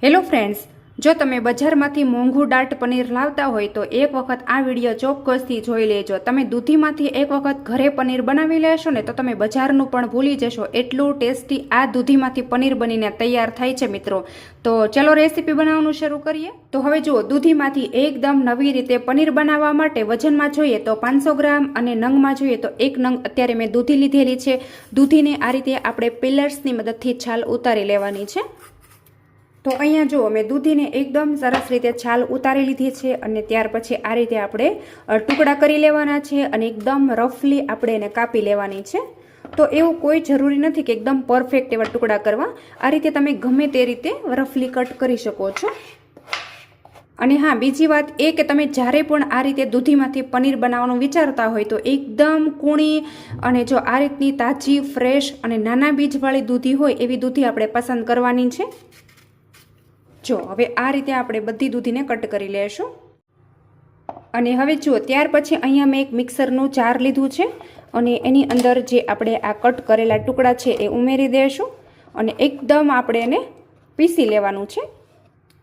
Hello friends, જો તમે બજારમાંથી મોંઘું ડાર્ટ પનીર લાવતા હોય તો એક વખત આ વિડીયો ચોક્કસથી જોઈ લેજો. તમે દૂધીમાંથી એક વખત ઘરે પનીર બનાવી લેશો ને તો તમે બજારનું પણ ભૂલી જશો. એટલું ટેસ્ટી આ દૂધીમાંથી પનીર બનીને તૈયાર થાય છે મિત્રો. તો ચલો રેસીપી બનાવવાનું શરૂ કરીએ. તો હવે જુઓ, દૂધીમાંથી એકદમ નવી રીતે પનીર બનાવવા માટે વજનમાં જોઈએ તો 500 ગ્રામ અને નંગમાં જોઈએ તો 1 નંગ અત્યારે મેં દૂધી લીધેલી છે. દૂધીને આ રીતે આપણે પિલર્સની મદદથી છાલ ઉતારી લેવાની છે. તો અહીંયા જુઓ, મેં દૂધીને એકદમ સરસ રીતે છાલ ઉતારી લીધી છે અને ત્યાર પછી આ રીતે આપણે ટુકડા કરી લેવાના છે અને એકદમ રફલી આપણે એને કાપી લેવાની છે. તો એવું કોઈ જરૂરી નથી કે એકદમ પરફેક્ટ એવા ટુકડા કરવા. આ રીતે તમે ગમે તે રીતે રફલી કટ કરી શકો છો. અને હા, બીજી વાત એ કે તમે જ્યારે પણ આ રીતે દૂધીમાંથી પનીર બનાવવાનું વિચારતા હોય તો એકદમ કૂણી અને જો આ રીતની તાજી, ફ્રેશ અને નાના બીજવાળી દૂધી હોય એવી દૂધી આપણે પસંદ કરવાની છે. જો હવે આ રીતે આપણે બધી દૂધીને કટ કરી લેશું. અને હવે જુઓ, ત્યાર પછી અહીંયા મેં એક મિક્સરનું જાર લીધું છે અને એની અંદર જે આપણે આ કટ કરેલા ટુકડા છે એ ઉમેરી દઈશું અને એકદમ આપણે એને પીસી લેવાનું છે.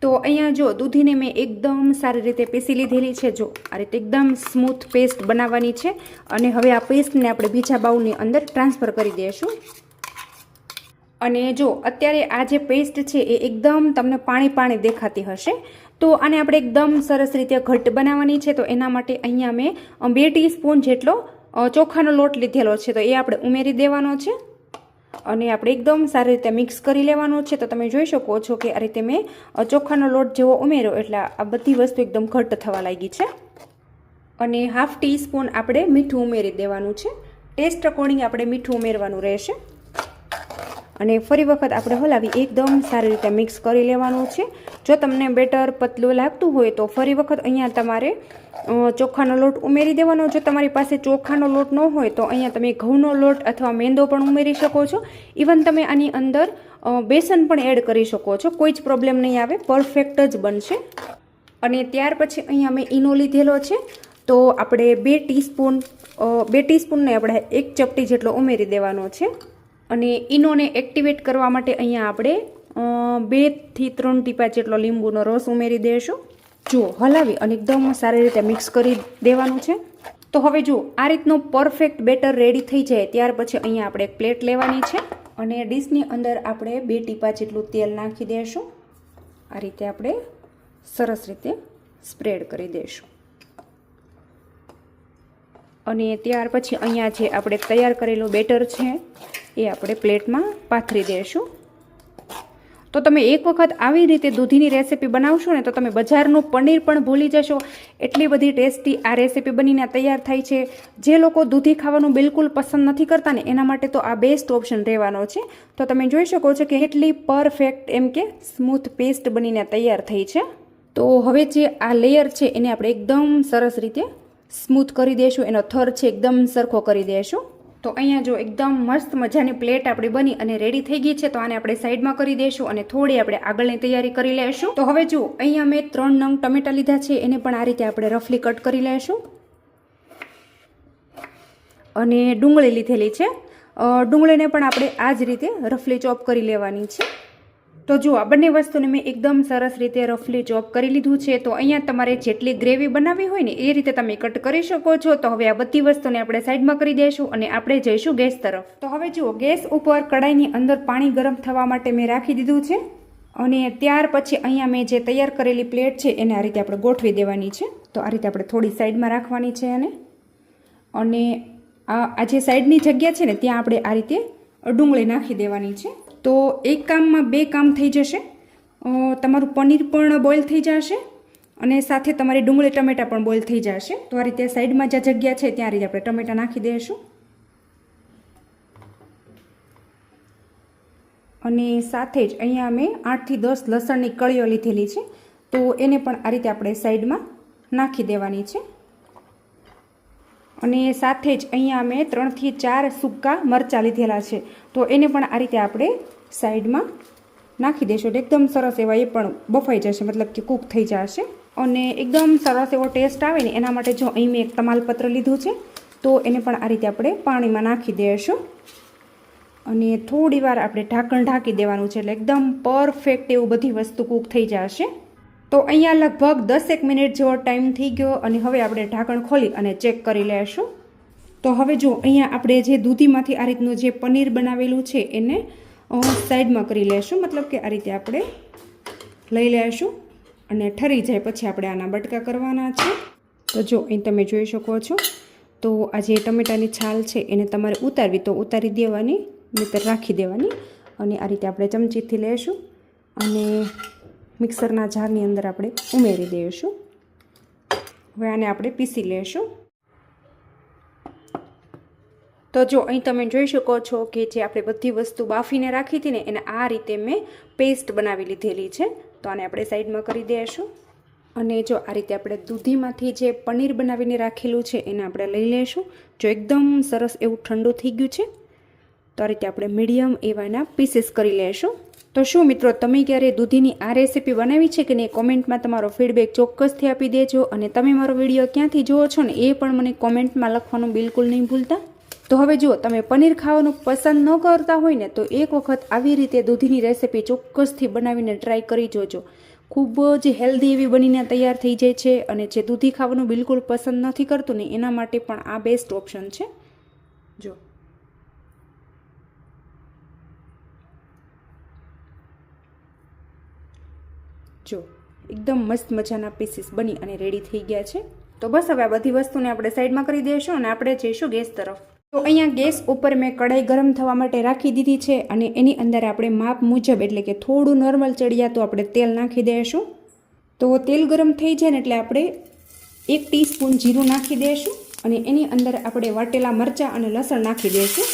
તો અહીંયા જો દૂધીને મેં એકદમ સારી રીતે પીસી લીધેલી છે. જો આ રીતે એકદમ સ્મૂથ પેસ્ટ બનાવવાની છે અને હવે આ પેસ્ટને આપણે બીજા બાઉલની અંદર ટ્રાન્સફર કરી દઈશું. અને જો અત્યારે આ જે પેસ્ટ છે એ એકદમ તમને પાણી પાણી દેખાતી હશે. તો આને આપણે એકદમ સરસ રીતે ઘટ્ટ બનાવવાની છે. તો એના માટે અહીંયા મેં 2 ટીસ્પૂન જેટલો ચોખાનો લોટ લીધેલો છે તો એ આપણે ઉમેરી દેવાનો છે અને આપણે એકદમ સારી રીતે મિક્સ કરી લેવાનો છે. તો તમે જોઈ શકો છો કે આ રીતે મેં ચોખાનો લોટ જેવો ઉમેર્યો એટલે આ બધી વસ્તુ એકદમ ઘટ્ટ થવા લાગી છે. અને 1/2 ટીસ્પૂન આપણે મીઠું ઉમેરી દેવાનું છે. ટેસ્ટ અકોર્ડિંગ આપણે મીઠું ઉમેરવાનું રહેશે. અને ફરી વખત આપણે હલાવી એકદમ સારી રીતે મિક્સ કરી લેવાનું છે. જો તમને બેટર પતલું લાગતું હોય તો ફરી વખત અહીંયા તમારે ચોખાનો લોટ ઉમેરી દેવાનો. જો તમારી પાસે ચોખાનો લોટ ન હોય તો અહીંયા તમે ઘઉંનો લોટ અથવા મેંદો પણ ઉમેરી શકો છો. ઇવન તમે આની અંદર બેસન પણ એડ કરી શકો છો. કોઈ જ પ્રોબ્લેમ નહીં આવે, પરફેક્ટ જ બનશે. અને ત્યાર પછી અહીંયા મેં ઈનો લીધેલો છે તો આપણે 2 ટીસ્પૂનને આપણે 1 ચપટી જેટલો ઉમેરી દેવાનો છે. અને ઈનોને એક્ટિવેટ કરવા માટે અહીંયા આપણે 2 થી 3 ટીપા જેટલો લીંબુનો રસ ઉમેરી દઈશું. જુઓ, હલાવી અને એકદમ સારી રીતે મિક્સ કરી દેવાનું છે. તો હવે જુઓ, આ રીતનું પરફેક્ટ બેટર રેડી થઈ જાય ત્યાર પછી અહીંયા આપણે એક પ્લેટ લેવાની છે અને ડીશની અંદર આપણે 2 ટીપા જેટલું તેલ નાખી દઈશું. આ રીતે આપણે સરસ રીતે સ્પ્રેડ કરી દઈશું. અને ત્યાર પછી અહીંયા જે આપણે તૈયાર કરેલું બેટર છે એ આપણે પ્લેટમાં પાથરી દઈશું. તો તમે એક વખત આવી રીતે દૂધીની રેસીપી બનાવશો ને તો તમે બજારનું પનીર પણ ભૂલી જશો. એટલી બધી ટેસ્ટી આ રેસીપી બનીને તૈયાર થાય છે. જે લોકો દૂધી ખાવાનું બિલકુલ પસંદ નથી કરતા ને એના માટે તો આ બેસ્ટ ઓપ્શન રહેવાનો છે. તો તમે જોઈ શકો છો કે કેટલી પરફેક્ટ એમ કે સ્મૂથ પેસ્ટ બનીને તૈયાર થઈ છે. તો હવે જે આ લેયર છે એને આપણે એકદમ સરસ રીતે સ્મૂથ કરી દઈશું. એનો થર છે એકદમ સરખો કરી દઈશું. તો અહીંયા જો એકદમ મસ્ત મજાની પ્લેટ આપણી બની અને રેડી થઈ ગઈ છે. તો આને આપણે સાઈડમાં કરી દઈશું અને થોડી આપણે આગળની તૈયારી કરી લઈશું. તો હવે જુઓ, અહીંયા મેં 3 નંગ ટમેટા લીધા છે. એને પણ આ રીતે આપણે રફલી કટ કરી લઈશું. અને ડુંગળી લીધેલી છે. ડુંગળીને પણ આપણે આ જ રીતે રફલી ચોપ કરી લેવાની છે. તો જુઓ, આ બંને વસ્તુને મેં એકદમ સરસ રીતે રફલી ચોપ કરી લીધું છે. તો અહીંયા તમારે જેટલી ગ્રેવી બનાવવી હોય ને એ રીતે તમે કટ કરી શકો છો. તો હવે આ બધી વસ્તુને આપણે સાઈડમાં કરી દઈશું અને આપણે જઈશું ગેસ તરફ. તો હવે જુઓ, ગેસ ઉપર કડાઈની અંદર પાણી ગરમ થવા માટે મેં રાખી દીધું છે. અને ત્યાર પછી અહીંયા મેં જે તૈયાર કરેલી પ્લેટ છે એને આ રીતે આપણે ગોઠવી દેવાની છે. તો આ રીતે આપણે થોડી સાઈડમાં રાખવાની છે અને આ જે સાઈડની જગ્યા છે ને ત્યાં આપણે આ રીતે ડુંગળી નાખી દેવાની છે. તો એક કામમાં 2 કામ થઈ જશે. તમારું પનીર પણ બોઇલ થઈ જશે અને સાથે તમારી ડુંગળી ટમેટા પણ બોઇલ થઈ જશે. તો આ રીતે સાઈડમાં જે જગ્યા છે ત્યાં રીતે આપણે ટમેટા નાખી દઈશું. અને સાથે જ અહીંયા મેં 8 થી 10 લસણની કળીઓ લીધેલી છે. તો એને પણ આ રીતે આપણે સાઈડમાં નાખી દેવાની છે. અને સાથે જ અહીંયા મેં 3 થી 4 સૂકા મરચાં લીધેલા છે. તો એને પણ આ રીતે આપણે સાઈડમાં નાખી દઈશું. એકદમ સરસ એવા એ પણ બફાઈ જશે, મતલબ કે કૂક થઈ જશે અને એકદમ સરસ એવો ટેસ્ટ આવે ને એના માટે જો અહીં મેં એક તમાલપત્ર લીધું છે તો એને પણ આ રીતે આપણે પાણીમાં નાખી દઈશું. અને થોડી વાર આપણે ઢાંકણ ઢાંકી દેવાનું છે એટલે એકદમ પરફેક્ટ એવું બધી વસ્તુ કૂક થઈ જશે. તો અહીંયા લગભગ 10 મિનિટ જેવો ટાઈમ થઈ ગયો અને હવે આપણે ઢાંકણ ખોલી અને ચેક કરી લઈશું. તો હવે જો અહીંયા આપણે જે દૂધીમાંથી આ રીતનું જે પનીર બનાવેલું છે એને સાઈડમાં કરી લેશું, મતલબ કે આ રીતે આપણે લઈ લેશું અને ઠરી જાય પછી આપણે આના બટકા કરવાના છે. તો જો અહીં તમે જોઈ શકો છો. તો આ જે ટમેટાની છાલ છે એને તમારે ઉતારવી તો ઉતારી દેવાની, નહીંતર રાખી દેવાની. અને આ રીતે આપણે ચમચીથી લેશું અને મિક્સરના જારની અંદર આપણે ઉમેરી દઈશું. હવે આને આપણે પીસી લેશું. તો જો અહીં તમે જોઈ શકો છો કે જે આપણે બધી વસ્તુ બાફીને રાખી હતી ને એને આ રીતે મેં પેસ્ટ બનાવી લીધેલી છે. તો આને આપણે સાઈડમાં કરી દઈશું. અને જો આ રીતે આપણે દૂધીમાંથી જે પનીર બનાવીને રાખેલું છે એને આપણે લઈ લઈશું. જો એકદમ સરસ એવું ઠંડુ થઈ ગયું છે તો આ રીતે આપણે મીડિયમ એવાના પીસીસ કરી લઈશું. તો શું મિત્રો તમે ક્યારે દૂધીની આ રેસીપી બનાવી છે કે નહીં, કોમેન્ટમાં તમારો ફીડબેક ચોક્કસથી આપી દેજો. અને તમે મારો વિડીયો ક્યાંથી જુઓ છો ને એ પણ મને કોમેન્ટમાં લખવાનું બિલકુલ નહીં ભૂલતા. તો હવે જો તમે પનીર ખાવાનું પસંદ ન કરતા હોય ને તો એક વખત આવી રીતે દૂધીની રેસીપી ચોક્કસથી બનાવીને ટ્રાય કરી જોજો. ખૂબ જ હેલ્ધી એવી બનીને તૈયાર થઈ જાય છે. અને જે દૂધી ખાવાનું બિલકુલ પસંદ નથી કરતું ને એના માટે પણ આ બેસ્ટ ઓપ્શન છે. જો એકદમ મસ્ત મજાના પીસીસ બની અને રેડી થઈ ગયા છે. તો બસ હવે આ બધી વસ્તુને આપણે સાઈડમાં કરી દઈશું અને આપણે જઈશું ગેસ તરફ. તો અહીંયા ગેસ ઉપર મેં કઢાઈ ગરમ થવા માટે રાખી દીધી છે અને એની અંદર આપણે માપ મુજબ એટલે કે થોડું નોર્મલ ચડિયા તો આપણે તેલ નાખી દઈશું. તો તેલ ગરમ થઈ જાય ને એટલે આપણે 1 ટીસ્પૂન જીરું નાખી દઈશું અને એની અંદર આપણે વાટેલા મરચાં અને લસણ નાખી દઈશું.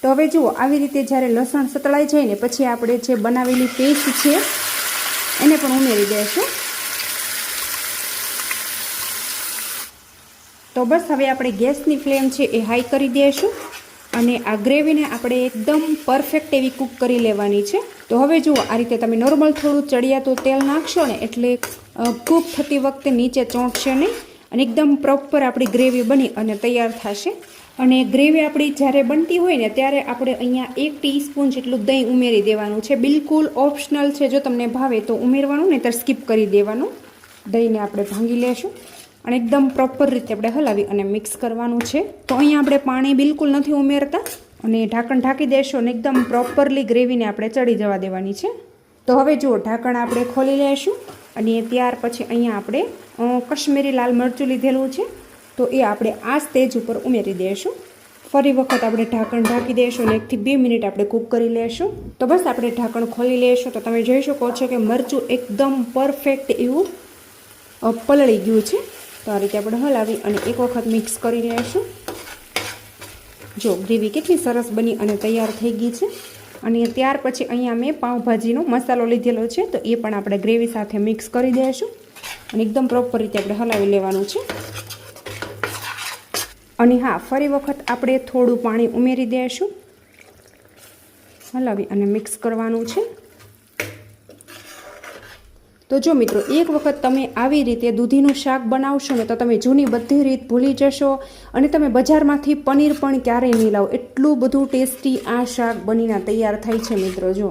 તો હવે જુઓ આવી રીતે જ્યારે લસણ સતળાઈ જાય ને પછી આપણે જે બનાવેલી પેસ્ટ છે એને પણ ઉમેરી દઈશું. તો બસ હવે આપણે ગેસની ફ્લેમ છે એ હાઈ કરી દઈશું અને આ ગ્રેવીને આપણે એકદમ પરફેક્ટ એવી કૂક કરી લેવાની છે. તો હવે જુઓ આ રીતે તમે નોર્મલ થોડું ચડિયાતું તેલ નાખશો ને એટલે કૂક થતી વખતે નીચે ચોંટશે નહીં અને એકદમ પ્રોપર આપણી ગ્રેવી બની અને તૈયાર થશે. અને ગ્રેવી આપણી જ્યારે બનતી હોય ને ત્યારે આપણે અહીંયા 1 ટીસ્પૂન જેટલું દહીં ઉમેરી દેવાનું છે. બિલકુલ ઓપ્શનલ છે, જો તમને ભાવે તો ઉમેરવાનું, નહીં તો સ્કીપ કરી દેવાનું. દહીંને આપણે ભાંગી લેશું અને એકદમ પ્રોપર રીતે આપણે હલાવી અને મિક્સ કરવાનું છે. તો અહીંયા આપણે પાણી બિલકુલ નથી ઉમેરતા અને ઢાંકણ ઢાંકી દેશું અને એકદમ પ્રોપરલી ગ્રેવીને આપણે ચડી જવા દેવાની છે. તો હવે જુઓ ઢાંકણ આપણે ખોલી લેશું અને ત્યાર પછી અહીંયા આપણે કશ્મીરી લાલ મરચું લીધેલું છે તો એ આપણે આ સ્ટેજ ઉપર ઉમેરી દઈશું. ફરી વખત આપણે ઢાંકણ ઢાંકી દઈશું અને 1 થી 2 મિનિટ આપણે કૂક કરી લેશું. તો બસ આપણે ઢાંકણ ખોલી લેશું તો તમે જોઈ શકો છો કે મરચું એકદમ પરફેક્ટ એવું પલળી ગયું છે. તો આ રીતે આપણે હલાવી અને એક વખત મિક્સ કરી લેશું. જો ગ્રેવી કેટલી સરસ બની અને તૈયાર થઈ ગઈ છે. અને ત્યાર પછી અહીંયા મેં પાઉંભાજીનો મસાલો લીધેલો છે તો એ પણ આપણે ગ્રેવી સાથે મિક્સ કરી દઈશું અને એકદમ પ્રોપર રીતે આપણે હલાવી લેવાનું છે. અને હા, ફરી વખત આપણે થોડું પાણી ઉમેરી દઈશું, હલાવી અને મિક્સ કરવાનું છે. તો જો મિત્રો એક વખત તમે આવી રીતે દૂધીનું શાક બનાવશો ને તો તમે જૂની બધી રીત ભૂલી જશો અને તમે બજારમાંથી પનીર પણ ક્યારેય નહીં લાવો. એટલું બધું ટેસ્ટી આ શાક બનીને તૈયાર થાય છે મિત્રો. જો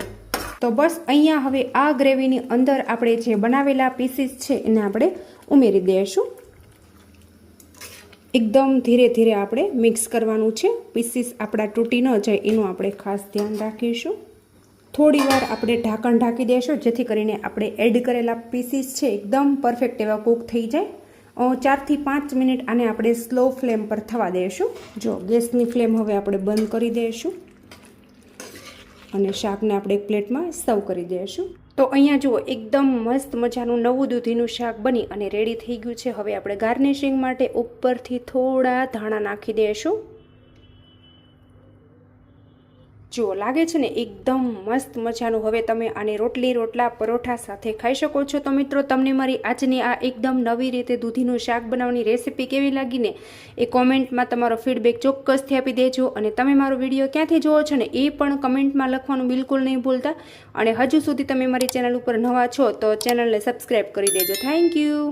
તો બસ અહીંયા હવે આ ગ્રેવીની અંદર આપણે જે બનાવેલા પીસીસ છે એને આપણે ઉમેરી દઈશું. એકદમ ધીરે ધીરે આપણે મિક્સ કરવાનું છે. પીસીસ આપણા તૂટી ન જાય એનું આપણે ખાસ ધ્યાન રાખીશું. થોડી વાર આપણે ઢાંકણ ઢાંકી દઈશું જેથી કરીને આપણે એડ કરેલા પીસીસ છે એકદમ પરફેક્ટ એવા કૂક થઈ જાય. 4 થી 5 મિનિટ આને આપણે સ્લો ફ્લેમ પર થવા દઈશું. જો ગેસની ફ્લેમ હવે આપણે બંધ કરી દઈશું અને શાકને આપણે એક પ્લેટમાં સર્વ કરી દઈશું. તો અહીંયા જુઓ એકદમ મસ્ત મજાનું નવું દૂધીનું શાક બની અને રેડી થઈ ગયું છે. હવે આપણે ગાર્નિશિંગ માટે ઉપરથી થોડા ધાણા નાખી દઈશું. જો લાગે છે ને એકદમ મસ્ત મજાનું. હવે તમે આને રોટલી, રોટલા, પરોઠા સાથે ખાઈ શકો છો. તો મિત્રો, તમને મારી આજની આ એકદમ નવી રીતે દૂધીનું શાક બનાવવાની રેસીપી કેવી લાગી ને એ કોમેન્ટમાં તમારો ફીડબેક ચોક્કસથી આપી દેજો. અને તમે મારો વિડીયો ક્યાંથી જોવો છો ને એ પણ કમેન્ટમાં લખવાનું બિલકુલ નહીં ભૂલતા. અને હજુ સુધી તમે મારી ચેનલ ઉપર નવા છો તો ચેનલને સબસ્ક્રાઈબ કરી દેજો. Thank you.